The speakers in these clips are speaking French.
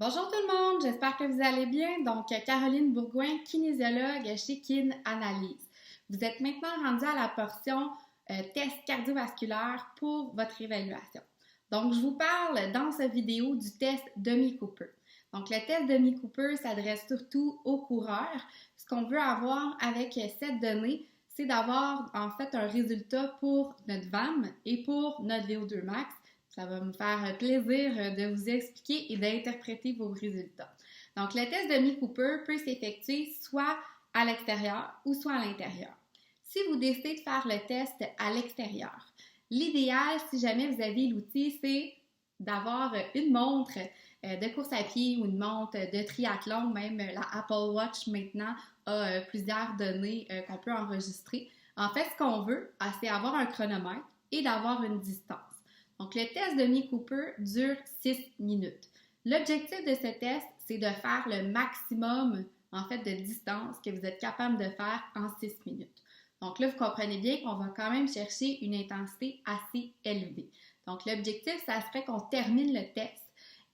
Bonjour tout le monde, j'espère que vous allez bien. Donc, Caroline Bourgoin, kinésiologue chez Kin Analyse. Vous êtes maintenant rendu à la portion test cardiovasculaire pour votre évaluation. Donc, je vous parle dans cette vidéo du test Demi-Cooper. Donc, le test Demi-Cooper s'adresse surtout aux coureurs. Ce qu'on veut avoir avec cette donnée, c'est d'avoir en fait un résultat pour notre VAM et pour notre VO2 max. Ça va me faire plaisir de vous expliquer et d'interpréter vos résultats. Donc, le test Demi-Cooper peut s'effectuer soit à l'extérieur ou soit à l'intérieur. Si vous décidez de faire le test à l'extérieur, l'idéal, si jamais vous avez l'outil, c'est d'avoir une montre de course à pied ou une montre de triathlon. Même la Apple Watch maintenant a plusieurs données qu'on peut enregistrer. En fait, ce qu'on veut, c'est avoir un chronomètre et d'avoir une distance. Donc, le test Demi-Cooper dure 6 minutes. L'objectif de ce test, c'est de faire le maximum, en fait, de distance que vous êtes capable de faire en 6 minutes. Donc là, vous comprenez bien qu'on va quand même chercher une intensité assez élevée. Donc, l'objectif, ça serait qu'on termine le test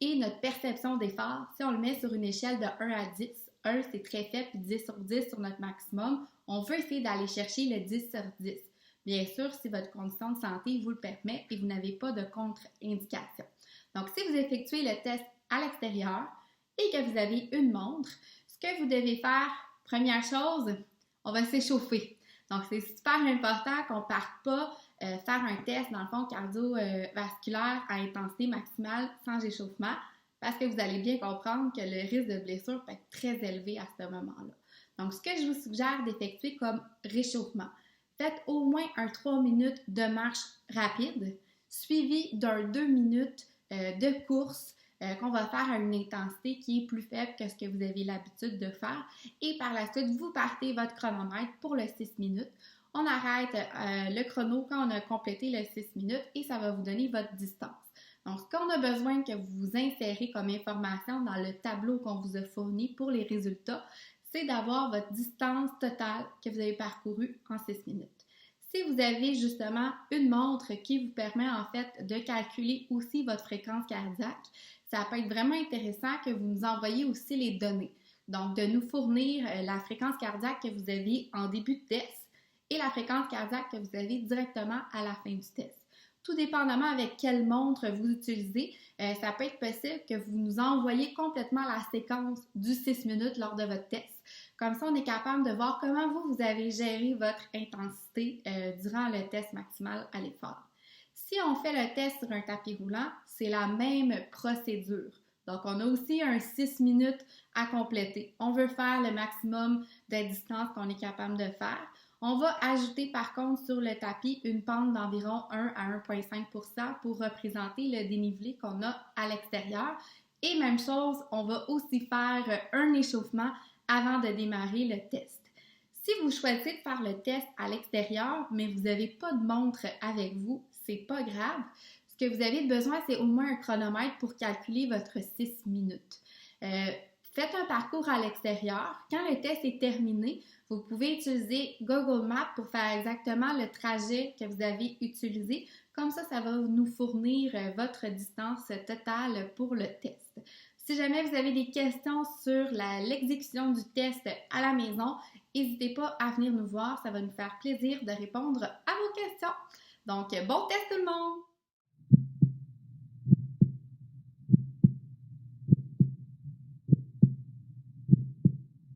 et notre perception d'effort, si on le met sur une échelle de 1 à 10, 1 c'est très faible, puis 10 sur 10 sur notre maximum, on veut essayer d'aller chercher le 10 sur 10. Bien sûr, si votre condition de santé vous le permet et vous n'avez pas de contre-indication. Donc, si vous effectuez le test à l'extérieur et que vous avez une montre, ce que vous devez faire, première chose, on va s'échauffer. Donc, c'est super important qu'on ne parte pas faire un test, dans le fond, cardiovasculaire à intensité maximale sans échauffement, parce que vous allez bien comprendre que le risque de blessure peut être très élevé à ce moment-là. Donc, ce que je vous suggère d'effectuer comme réchauffement, faites au moins un 3 minutes de marche rapide, suivi d'un 2 minutes de course qu'on va faire à une intensité qui est plus faible que ce que vous avez l'habitude de faire. Et par la suite, vous partez votre chronomètre pour le 6 minutes. On arrête le chrono quand on a complété le 6 minutes et ça va vous donner votre distance. Donc, ce qu'on a besoin que vous insérez comme information dans le tableau qu'on vous a fourni pour les résultats, c'est d'avoir votre distance totale que vous avez parcourue en 6 minutes. Si vous avez justement une montre qui vous permet en fait de calculer aussi votre fréquence cardiaque, ça peut être vraiment intéressant que vous nous envoyiez aussi les données. Donc, de nous fournir la fréquence cardiaque que vous avez en début de test et la fréquence cardiaque que vous avez directement à la fin du test. Tout dépendamment avec quelle montre vous utilisez, ça peut être possible que vous nous envoyiez complètement la séquence du 6 minutes lors de votre test. Comme ça, on est capable de voir comment vous avez géré votre intensité durant le test maximal à l'effort. Si on fait le test sur un tapis roulant, c'est la même procédure. Donc, on a aussi un 6 minutes à compléter. On veut faire le maximum de distance qu'on est capable de faire. On va ajouter par contre sur le tapis une pente d'environ 1 à 1,5% pour représenter le dénivelé qu'on a à l'extérieur. Et même chose, on va aussi faire un échauffement avant de démarrer le test. Si vous choisissez de faire le test à l'extérieur, mais vous n'avez pas de montre avec vous, c'est pas grave. Ce que vous avez besoin, c'est au moins un chronomètre pour calculer votre 6 minutes. Faites un parcours à l'extérieur. Quand le test est terminé, vous pouvez utiliser Google Maps pour faire exactement le trajet que vous avez utilisé. Comme ça va nous fournir votre distance totale pour le test. Si jamais vous avez des questions sur l'exécution du test à la maison, n'hésitez pas à venir nous voir. Ça va nous faire plaisir de répondre à vos questions. Donc, bon test tout le monde!